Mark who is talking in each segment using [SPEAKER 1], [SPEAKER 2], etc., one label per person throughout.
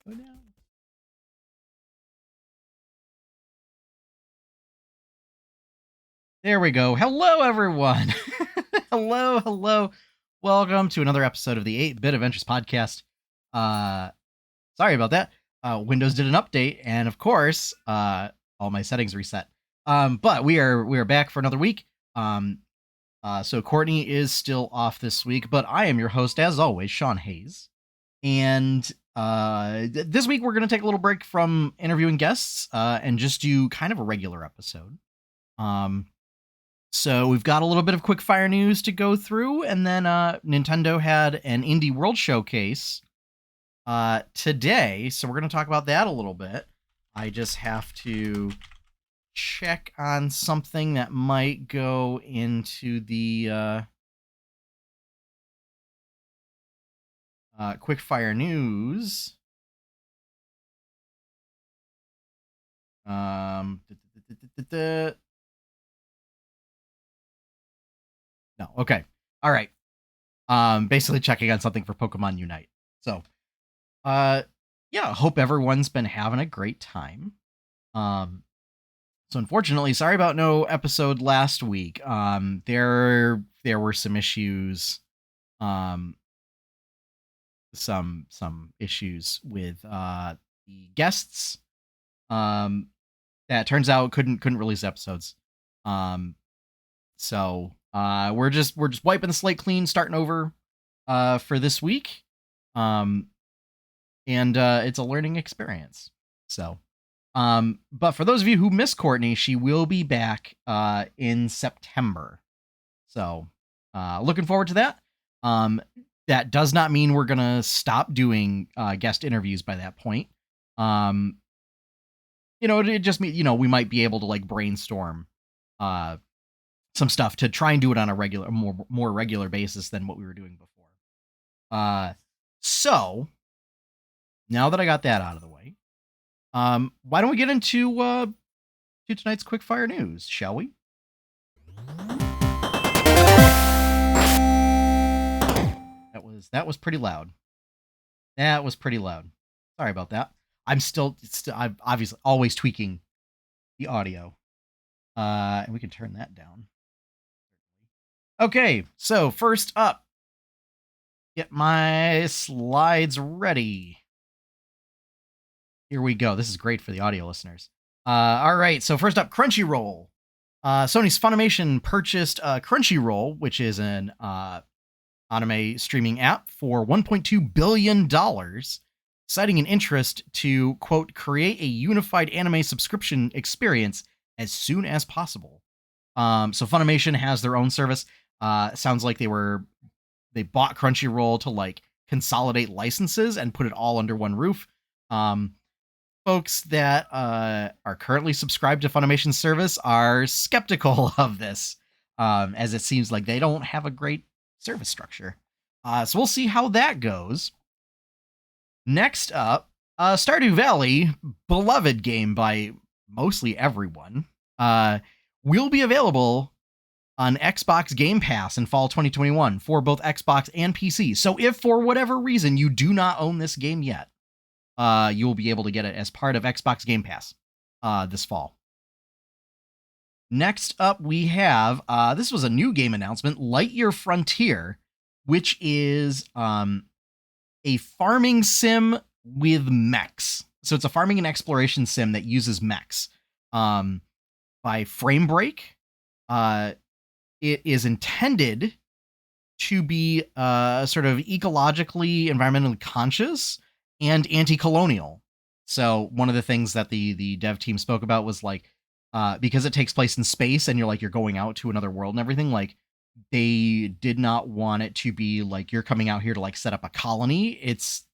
[SPEAKER 1] Oh no. There we go. Hello, everyone. hello. Welcome to another episode of the 8-Bit Adventures podcast. Sorry about that. Windows did an update, and of course, all my settings reset. But we are back for another week. So Courtney is still off this week, but I am your host, as always, Sean Hayes. And this week we're going to take a little break from interviewing guests and just do kind of a regular episode. So we've got a little bit of quickfire news to go through, and then Nintendo had an Indie World Showcase today, so we're going to talk about that a little bit. I just have to check on something that might go into the quickfire news. No, okay. All right. Basically checking on something for Pokemon Unite. So, yeah, hope everyone's been having a great time. So unfortunately, sorry about no episode last week. There were some issues, some issues with the guests. That turns out couldn't release episodes. So we're just wiping the slate clean, starting over for this week. And it's a learning experience. So but for those of you who miss Courtney, she will be back in September. So looking forward to that. That does not mean we're gonna stop doing guest interviews by that point. It just means, we might be able to like brainstorm some stuff to try and do it on a more regular basis than what we were doing before. So now that I got that out of the way, why don't we get into to tonight's quickfire news, shall we? That was pretty loud. That was pretty loud. Sorry about that. I'm obviously always tweaking the audio. And we can turn that down. Okay, so first up, get my slides ready. Here we go. This is great for the audio listeners. All right, so first up, Crunchyroll. Sony's Funimation purchased Crunchyroll, which is an anime streaming app, for $1.2 billion, citing an interest to, quote, create a unified anime subscription experience as soon as possible. So Funimation has their own service. Sounds like they bought Crunchyroll to like consolidate licenses and put it all under one roof. Folks that are currently subscribed to Funimation's service are skeptical of this, as it seems like they don't have a great service structure. So we'll see how that goes. Next up, Stardew Valley, beloved game by mostly everyone, will be available on Xbox Game Pass in fall 2021 for both Xbox and PC. So if for whatever reason you do not own this game yet, you will be able to get it as part of Xbox Game Pass this fall. Next up, we have, this was a new game announcement, Lightyear Frontier, which is a farming sim with mechs. So it's a farming and exploration sim that uses mechs. By Framebreak, it is intended to be sort of ecologically, environmentally conscious and anti-colonial. So one of the things that the dev team spoke about was like, because it takes place in space and you're going out to another world and everything, like they did not want it to be like you're coming out here to like set up a colony. It's,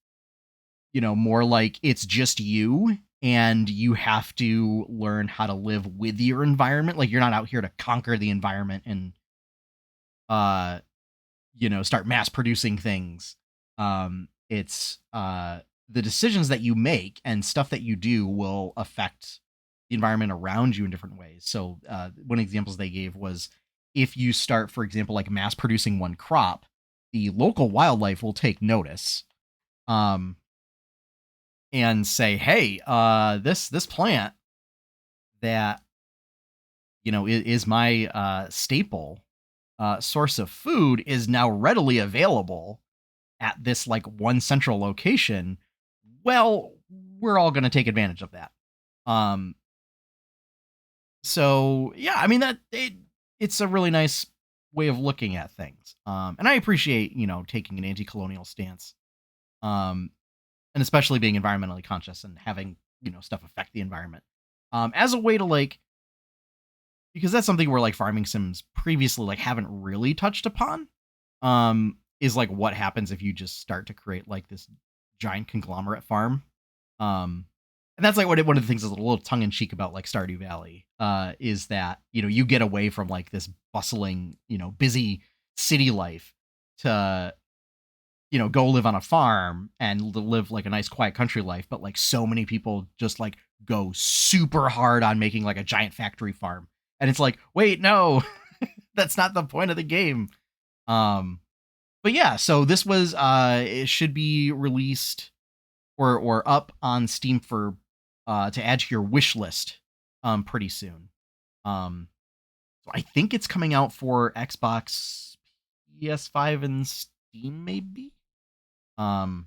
[SPEAKER 1] more like it's just you and you have to learn how to live with your environment. Like you're not out here to conquer the environment and, start mass producing things. It's the decisions that you make and stuff that you do will affect the environment around you in different ways. So one of the examples they gave was if you start, for example, like mass producing one crop, the local wildlife will take notice. and say, hey, this plant that is my staple source of food is now readily available at this like one central location. Well, we're all going to take advantage of that. Um, so yeah, I mean it's a really nice way of looking at things. And I appreciate taking an anti-colonial stance. Um, and especially being environmentally conscious and having stuff affect the environment. As a way to like, because that's something where like farming sims previously like haven't really touched upon. Is like what happens if you just start to create like this giant conglomerate farm. And that's like one of the things that's a little tongue in cheek about like Stardew Valley, is that you get away from like this bustling, busy city life to go live on a farm and live like a nice quiet country life. But like so many people just like go super hard on making like a giant factory farm, and it's like, wait, no, that's not the point of the game. But yeah, so this was it should be released or up on Steam for to add to your wish list pretty soon. So I think it's coming out for Xbox, PS5, and Steam maybe. But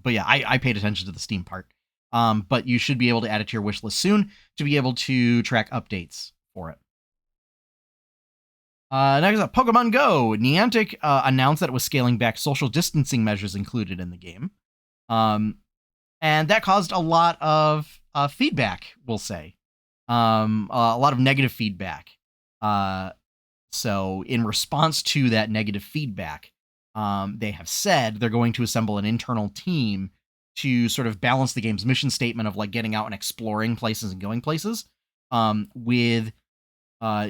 [SPEAKER 1] yeah, I paid attention to the Steam part. But you should be able to add it to your wish list soon to be able to track updates for it. Next up, Pokemon Go. Niantic announced that it was scaling back social distancing measures included in the game. And that caused a lot of feedback, we'll say. A lot of negative feedback. So in response to that negative feedback, they have said they're going to assemble an internal team to sort of balance the game's mission statement of like getting out and exploring places and going places, with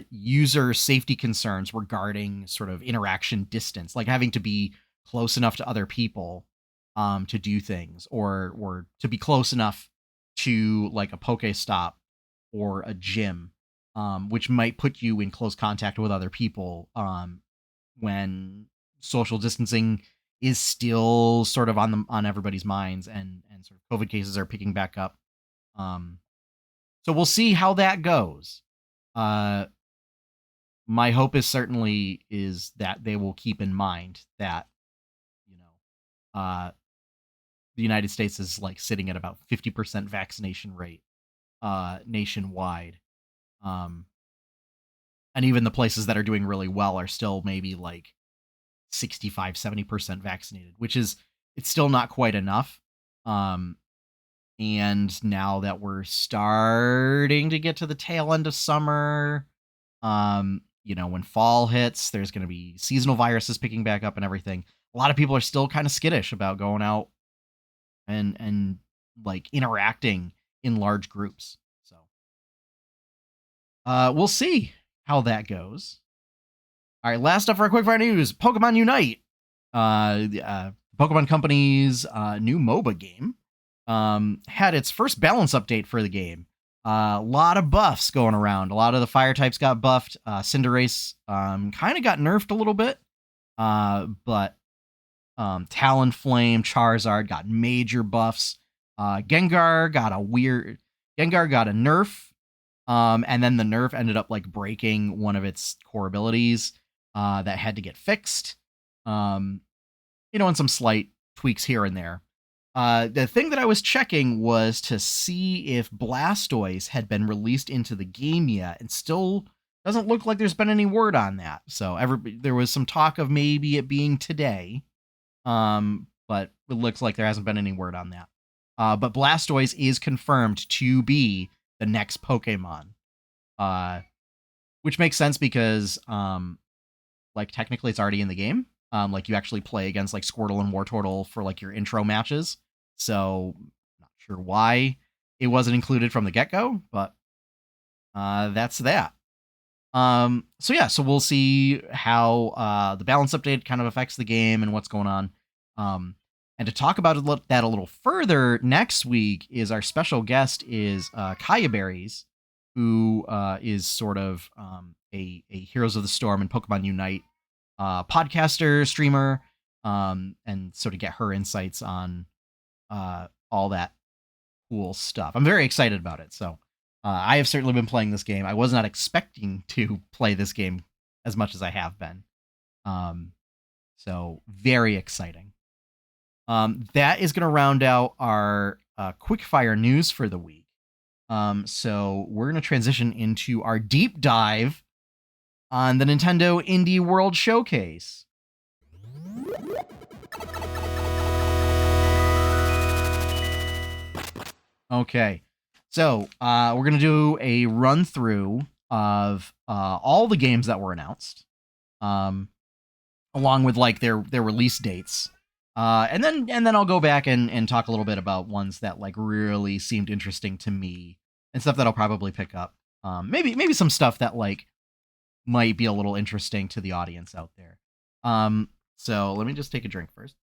[SPEAKER 1] user safety concerns regarding sort of interaction distance, like having to be close enough to other people to do things, or to be close enough to like a Pokestop or a gym, which might put you in close contact with other people when social distancing is still sort of on everybody's minds, and sort of COVID cases are picking back up. So we'll see how that goes. My hope is that they will keep in mind that the United States is like sitting at about 50% vaccination rate nationwide. And even the places that are doing really well are still maybe like 65-70% vaccinated, which is, it's still not quite enough. And now that we're starting to get to the tail end of summer, when fall hits, there's going to be seasonal viruses picking back up and everything. A lot of people are still kind of skittish about going out and like interacting in large groups. So we'll see how that goes. All right, last up for our quickfire news: Pokemon Unite, Pokemon Company's new MOBA game, had its first balance update for the game. A lot of buffs going around. A lot of the fire types got buffed. Cinderace kind of got nerfed a little bit, but Talonflame, Charizard got major buffs. Gengar got a nerf, and then the nerf ended up like breaking one of its core abilities that had to get fixed. And some slight tweaks here and there. The thing that I was checking was to see if Blastoise had been released into the game yet, and still doesn't look like there's been any word on that. So there was some talk of maybe it being today, but it looks like there hasn't been any word on that. But Blastoise is confirmed to be the next Pokemon, which makes sense because like technically it's already in the game. Like you actually play against like Squirtle and Wartortle for like your intro matches. So not sure why it wasn't included from the get-go, but that's that. So we'll see how the balance update kind of affects the game and what's going on. And to talk about that a little further, next week is our special guest is Kaya Berries, who is sort of a Heroes of the Storm and Pokemon Unite podcaster, streamer, and so to get her insights on all that cool stuff. I'm very excited about it. So I have certainly been playing this game. I was not expecting to play this game as much as I have been. So very exciting. That is going to round out our quickfire news for the week. So we're going to transition into our deep dive on the Nintendo Indie World Showcase. Okay, so we're going to do a run through of all the games that were announced, along with like their release dates. And then I'll go back and talk a little bit about ones that like really seemed interesting to me and stuff that I'll probably pick up. Maybe some stuff that like might be a little interesting to the audience out there. So let me just take a drink first.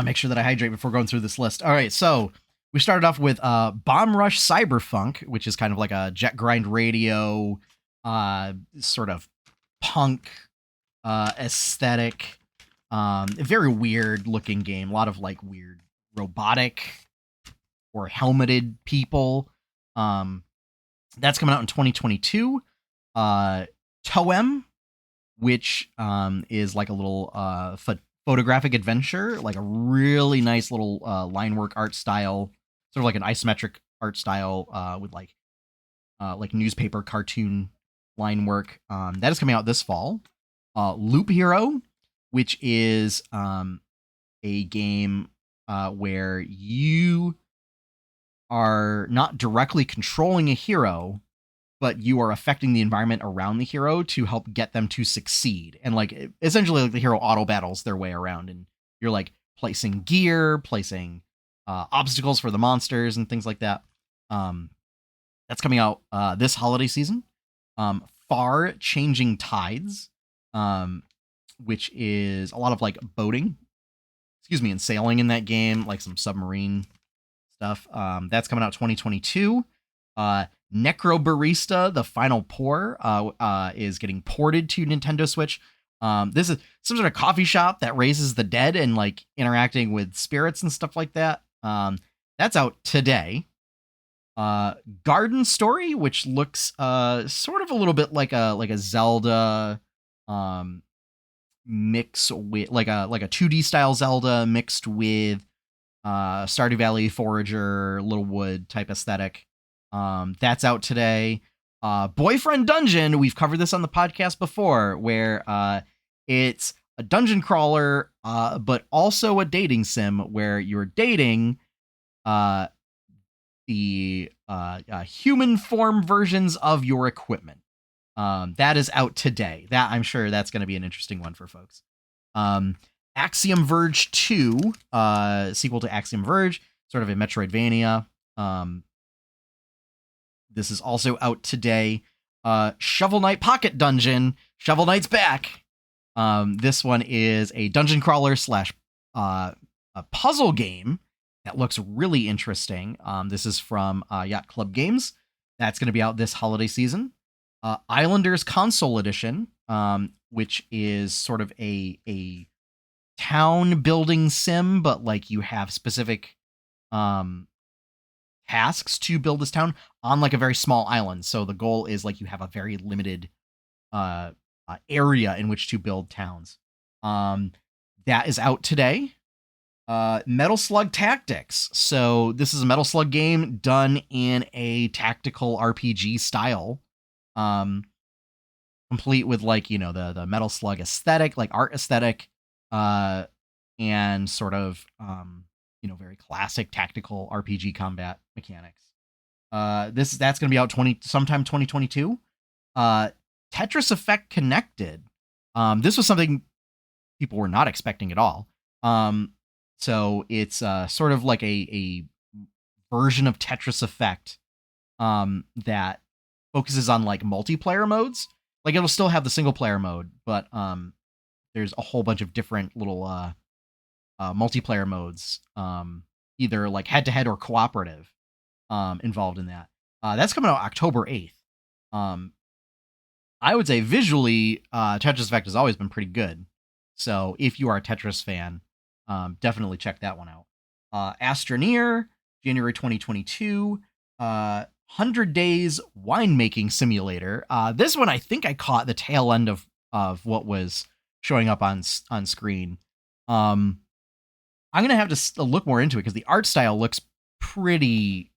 [SPEAKER 1] Make sure that I hydrate before going through this list. All right, so we started off with Bomb Rush Cyberfunk, which is kind of like a Jet Grind Radio sort of punk aesthetic. A very weird looking game. A lot of like weird robotic or helmeted people. That's coming out in 2022. Toem, which is like a little photographic adventure, like a really nice little line work art style, sort of like an isometric art style with like newspaper cartoon line work. That is coming out this fall. Loop Hero, which is a game where you are not directly controlling a hero, but you are affecting the environment around the hero to help get them to succeed. And like essentially like the hero auto battles their way around, and you're like placing gear, placing obstacles for the monsters and things like that. That's coming out this holiday season. Far Changing Tides, which is a lot of like boating, and sailing in that game, like some submarine stuff. That's coming out 2022. Necro Barista, The Final Pour, is getting ported to Nintendo Switch. This is some sort of coffee shop that raises the dead and like interacting with spirits and stuff like that. That's out today. Garden Story, which looks sort of a little bit like a Zelda mix with like a 2D style Zelda mixed with Stardew Valley, Forager, Littlewood type aesthetic. That's out today. Boyfriend Dungeon, we've covered this on the podcast before, where it's a dungeon crawler, but also a dating sim where you're dating the human form versions of your equipment. That is out today. That I'm sure that's going to be an interesting one for folks. Axiom Verge 2, sequel to Axiom Verge, sort of a Metroidvania. This is also out today. Shovel Knight Pocket Dungeon. Shovel Knight's back. This one is a dungeon crawler slash a puzzle game that looks really interesting. This is from Yacht Club Games. That's going to be out this holiday season. Islanders Console Edition, which is sort of a town building sim, but like you have specific tasks to build this town on like a very small island. So the goal is like you have a very limited area in which to build towns. That is out today. Metal Slug Tactics. So this is a Metal Slug game done in a tactical RPG style. Complete with like, the Metal Slug aesthetic, like art aesthetic, and sort of, very classic tactical RPG combat mechanics. That's going to be out sometime 2022. Tetris Effect Connected. This was something people were not expecting at all. So it's sort of like a version of Tetris Effect that focuses on like multiplayer modes. Like it'll still have the single player mode, but there's a whole bunch of different little multiplayer modes, either like head to head or cooperative, involved in that. That's coming out October 8th. I would say visually, Tetris Effect has always been pretty good. So if you are a Tetris fan, Definitely check that one out. Astroneer, January 2022. 100 Days Winemaking Simulator. This one I think I caught the tail end of what was showing up on screen. I'm gonna have to look more into it because the art style looks pretty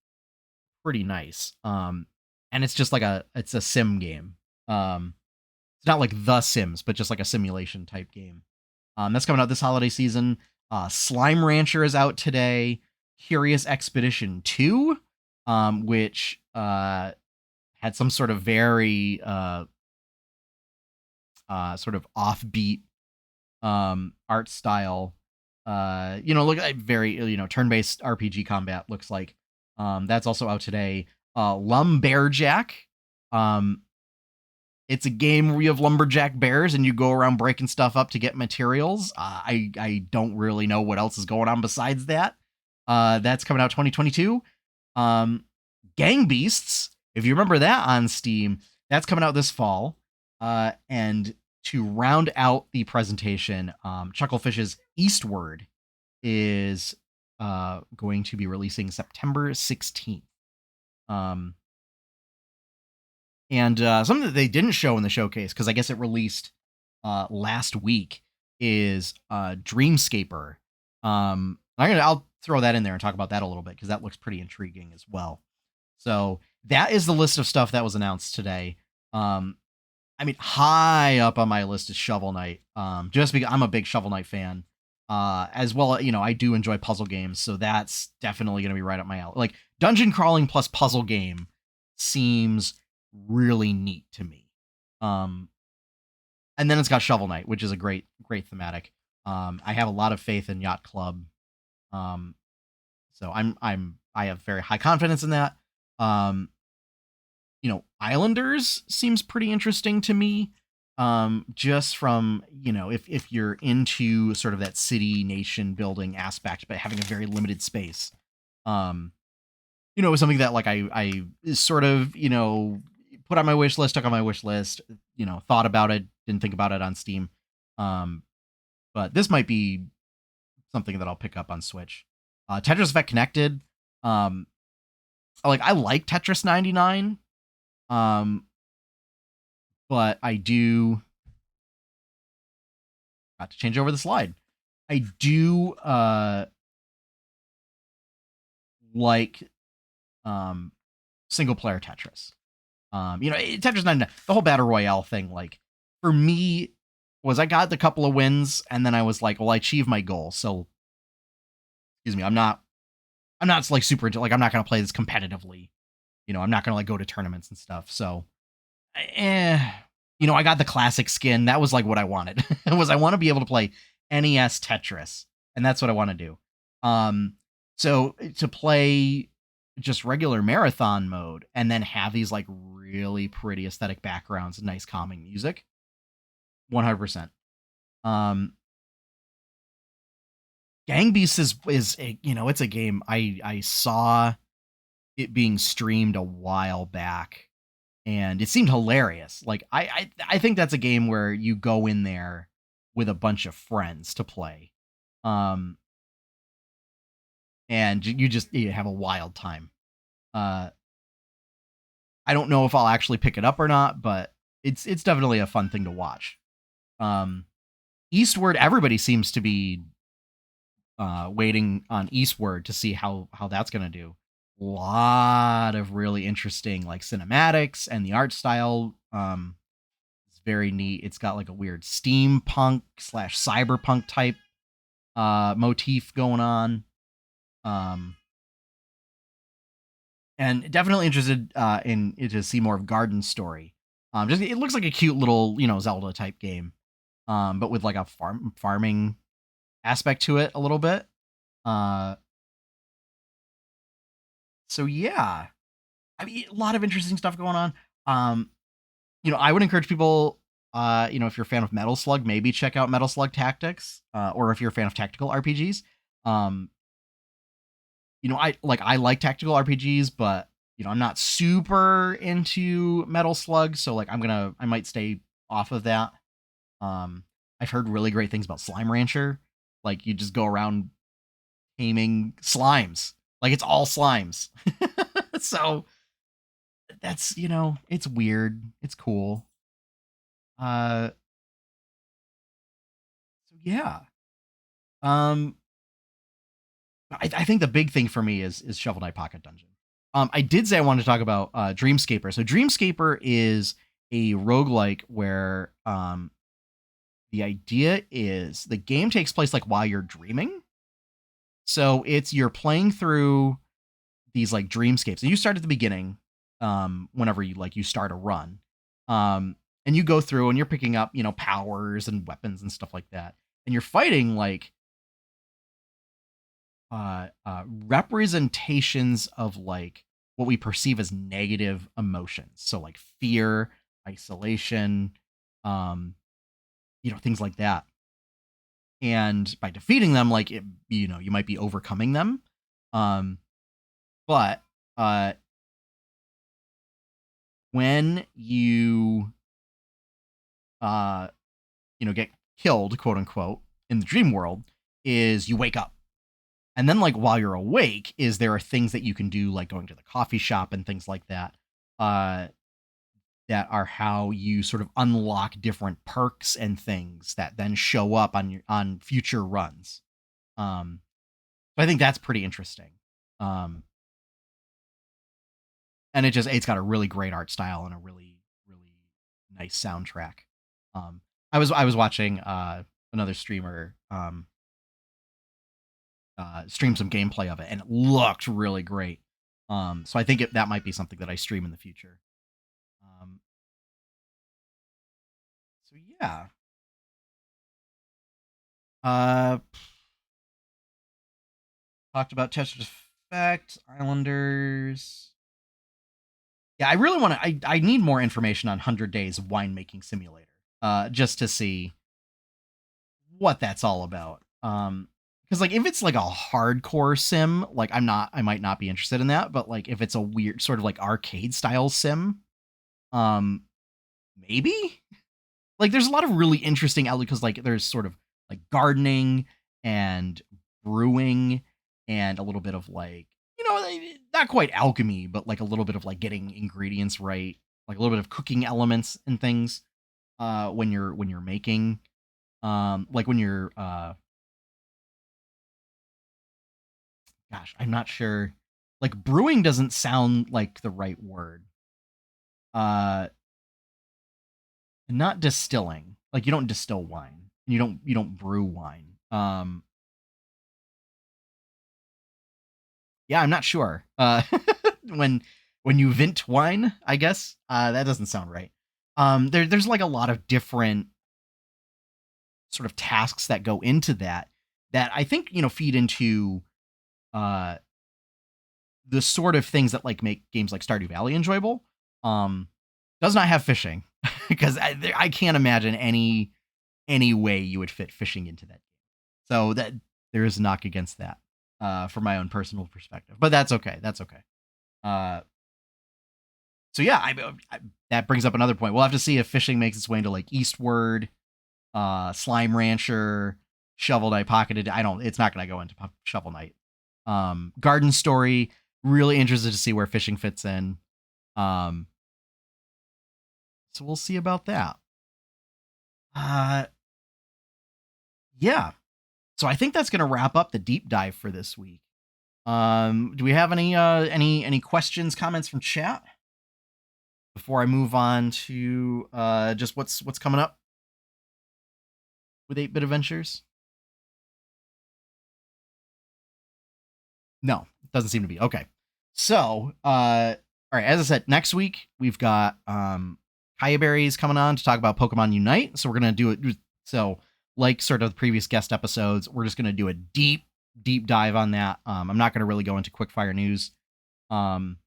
[SPEAKER 1] nice. And it's just like it's a sim game. It's not like The Sims, but just like a simulation type game. That's coming out this holiday season. Slime Rancher is out today. Curious Expedition 2, which had some sort of very sort of offbeat art style. Look like very turn-based RPG combat looks like. That's also out today. Lumberjack. It's a game where you have lumberjack bears and you go around breaking stuff up to get materials. I don't really know what else is going on besides that. That's coming out 2022. Gang Beasts, if you remember that on Steam, that's coming out this fall. And to round out the presentation, Chucklefish's Eastward is going to be releasing September 16th. And something that they didn't show in the showcase, because I guess it released last week, is Dreamscaper. I'll throw that in there and talk about that a little bit, because that looks pretty intriguing as well. So that is the list of stuff that was announced today. High up on my list is Shovel Knight. Just because I'm a big Shovel Knight fan. As well, I do enjoy puzzle games, so that's definitely going to be right up my alley. Like, dungeon crawling plus puzzle game seems really neat to me. And then it's got Shovel Knight, which is a great thematic. I have a lot of faith in Yacht Club. So I have very high confidence in that. Islanders seems pretty interesting to me. Just from, if you're into sort of that city nation building aspect, but having a very limited space. Something that like I sort of, put on my wish list, took on my wish list, thought about it, didn't think about it on Steam. But this might be something that I'll pick up on Switch. Tetris Effect Connected. I like Tetris 99. But I do got to change over the slide. I do like single player Tetris. Tetris 99, the whole battle royale thing, like, for me, was I got the couple of wins and then I was like, well, I achieved my goal. So excuse me, I'm not like super into, like, I'm not gonna play this competitively. I'm not gonna like go to tournaments and stuff. So I got the classic skin. That was like what I wanted. I want to be able to play NES Tetris, and that's what I want to do. So to play just regular marathon mode and then have these like really pretty aesthetic backgrounds and nice calming music, 100%. Gang Beasts is it's a game I saw it being streamed a while back, and it seemed hilarious. Like, I think that's a game where you go in there with a bunch of friends to play, and you have a wild time. I don't know if I'll actually pick it up or not, but it's definitely a fun thing to watch. Eastward, everybody seems to be waiting on Eastward to see how that's gonna do. Lot of really interesting like cinematics, and the art style it's very neat. It's got like a weird steampunk / cyberpunk type motif going on. And definitely interested in to see more of Garden Story. Just it looks like a cute little Zelda type game, but with like a farming aspect to it a little bit. So yeah, a lot of interesting stuff going on. I would encourage people, if you're a fan of Metal Slug, maybe check out Metal Slug Tactics, or if you're a fan of tactical RPGs. I like tactical RPGs, but I'm not super into Metal Slug, so like I might stay off of that. I've heard really great things about Slime Rancher. Like you just go around taming slimes. Like it's all slimes. So that's, it's weird. It's cool. So yeah. Um I think the big thing for me is Shovel Knight Pocket Dungeon. I did say I wanted to talk about Dreamscaper. So Dreamscaper is a roguelike where the idea is the game takes place like while you're dreaming. So you're playing through these like dreamscapes. And you start at the beginning, whenever you start a run. And you go through and you're picking up, powers and weapons and stuff like that. And you're fighting like representations of like what we perceive as negative emotions. So like fear, isolation, things like that. And by defeating them, like you might be overcoming them. But when you get killed, quote unquote, in the dream world, is you wake up. And then like while you're awake, there are things that you can do, like going to the coffee shop and things like that, that are how you sort of unlock different perks and things that then show up on future runs. So I think that's pretty interesting. And it's got a really great art style and a really, really nice soundtrack. I was watching another streamer stream some gameplay of it, and it looked really great. So I think that might be something that I stream in the future. So yeah. Talked about Tetris Effect, Islanders. Yeah, I really want to. I need more information on 100 Days Winemaking Simulator, just to see what that's all about. Because like if it's like a hardcore sim, like I might not be interested in that. But like if it's a weird sort of like arcade style sim, maybe. Like there's a lot of really interesting outlets because like there's sort of like gardening and brewing and a little bit of like not quite alchemy, but like a little bit of like getting ingredients right, like a little bit of cooking elements and things when you're making like when you're gosh, I'm not sure, like brewing doesn't sound like the right word. uh Not distilling, like you don't distill wine, you don't brew wine. Yeah, I'm not sure. When you vent wine, I guess. That doesn't sound right. There's like a lot of different sort of tasks that go into that I think, feed into uh the sort of things that like make games like Stardew Valley enjoyable. Does not have fishing because I can't imagine any way you would fit fishing into that game. So that there is a knock against that, from my own personal perspective. But that's okay. That's okay. Uh, so yeah, that brings up another point. We'll have to see if fishing makes its way into like Eastward, Slime Rancher, Shovel Knight Pocketed. I don't. It's not going to go into Shovel Knight. Garden Story. Really interested to see where fishing fits in. Um, so we'll see about that. Uh, yeah. So I think that's going to wrap up the deep dive for this week. Do we have any questions, comments from chat before I move on to just what's coming up with 8-Bit Adventures? No, it doesn't seem to be. Okay. So, all right, as I said, next week we've got Kaya Berries coming on to talk about Pokemon Unite. So we're going to do it so like sort of the previous guest episodes, we're just going to do a deep dive on that. I'm not going to really go into quickfire news. Then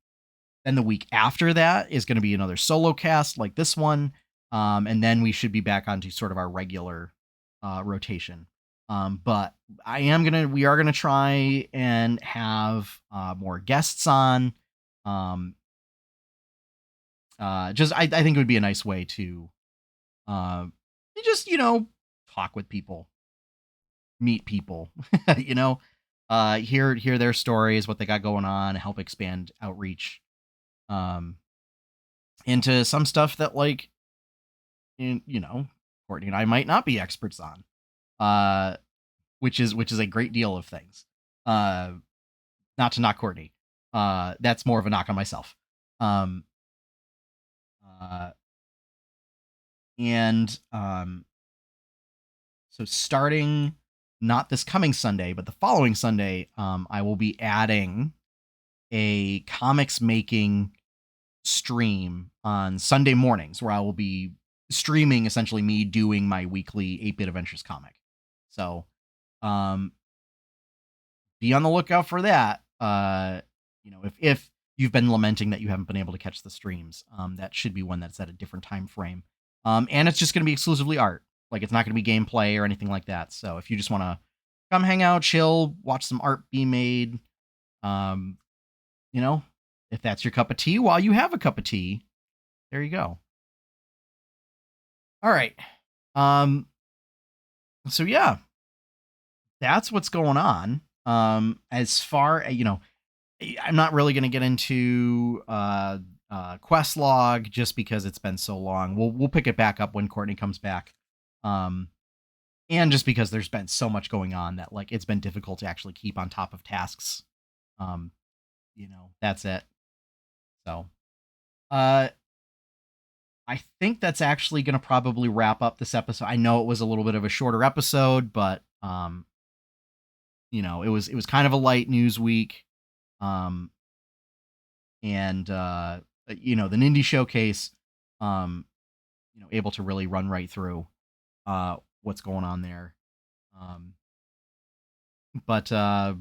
[SPEAKER 1] the week after that is going to be another solo cast like this one. And then we should be back onto sort of our regular rotation. But we are gonna try and have more guests on. Just I think it would be a nice way to just talk with people. meet people, you know, hear their stories, what they got going on, help expand outreach um, into some stuff that like Courtney and I might not be experts on, uh, which is a great deal of things. Uh, Not to knock Courtney, that's more of a knock on myself. Um, uh, and So starting not this coming Sunday, but the following Sunday, I will be adding a comics making stream on Sunday mornings where I will be streaming essentially me doing my weekly 8-Bit Adventures comic. So um, be on the lookout for that. If you've been lamenting that you haven't been able to catch the streams, that should be one that's at a different time frame. And it's just going to be exclusively art. Like, it's not going to be gameplay or anything like that. So if you just want to come hang out, chill, watch some art be made, um, if that's your cup of tea while you have a cup of tea, there you go. All right. So yeah, that's what's going on. As far as, I'm not really going to get into quest log just because it's been so long. We'll pick it back up when Courtney comes back. And just because there's been so much going on that like it's been difficult to actually keep on top of tasks. That's it. So, I think that's actually going to probably wrap up this episode. I know it was a little bit of a shorter episode, but it was kind of a light news week. And the Nindy showcase, able to really run right through what's going on there. But as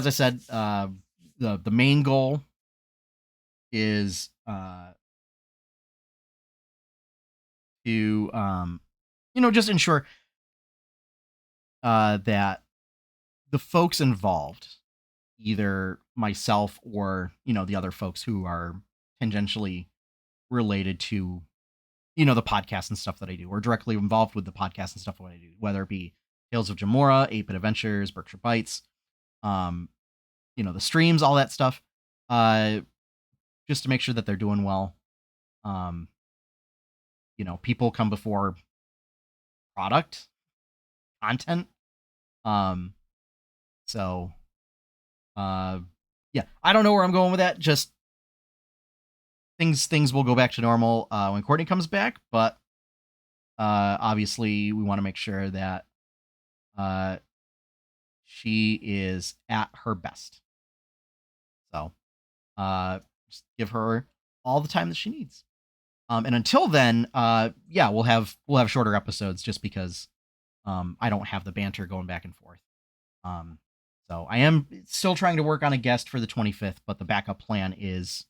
[SPEAKER 1] I said, the main goal is to just ensure that the folks involved, either myself or the other folks who are tangentially related to the podcast and stuff that I do, or directly involved with the podcast and stuff that I do, whether it be Tales of Jamora, 8-Bit Adventures, Berkshire Bites, the streams, all that stuff, just to make sure that they're doing well. People come before product content. So yeah, I don't know where I'm going with that. Just things will go back to normal when Courtney comes back, but obviously we want to make sure that she is at her best. So just give her all the time that she needs. And until then, we'll have shorter episodes just because I don't have the banter going back and forth. So I am still trying to work on a guest for the 25th, but the backup plan is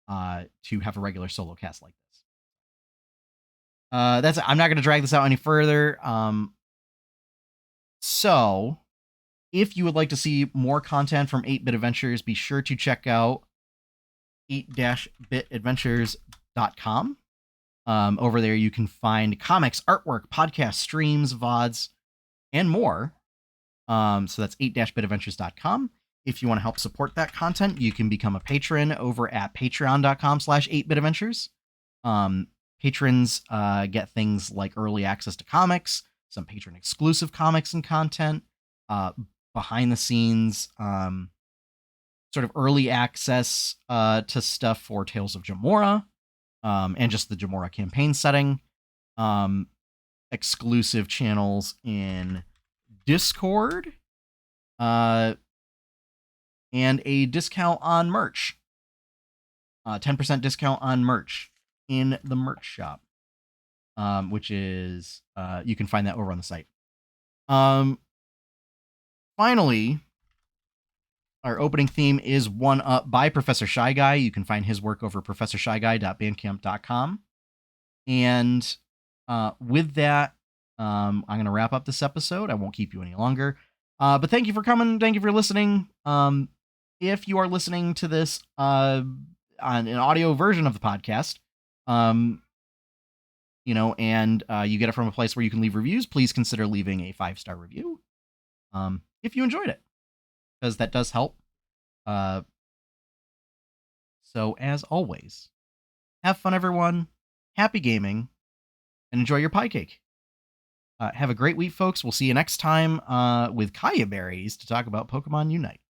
[SPEAKER 1] to have a regular solo cast like this. I'm not going to drag this out any further. So if you would like to see more content from 8-Bit Adventures, be sure to check out 8-bitadventures.com. Over there, you can find comics, artwork, podcasts, streams, VODs, and more. So that's 8-bitadventures.com. If you want to help support that content, you can become a patron over at patreon.com/8bitadventures. Patrons get things like early access to comics, some patron exclusive comics and content, behind the scenes, sort of early access to stuff for Tales of Jamora, and just the Jamora campaign setting, exclusive channels in Discord, and a discount on merch. 10% discount on merch in the merch shop, which is you can find that over on the site. Finally, our opening theme is One Up by Professor Shy Guy. You can find his work over professorshyguy.bandcamp.com. And with that, I'm going to wrap up this episode. I won't keep you any longer. But thank you for coming. Thank you for listening. If you are listening to this on an audio version of the podcast, and you get it from a place where you can leave reviews, please consider leaving a 5-star review if you enjoyed it, because that does help. So as always, have fun, everyone. Happy gaming, and enjoy your pie cake. Have a great week, folks. We'll see you next time with Kaya Berries to talk about Pokemon Unite.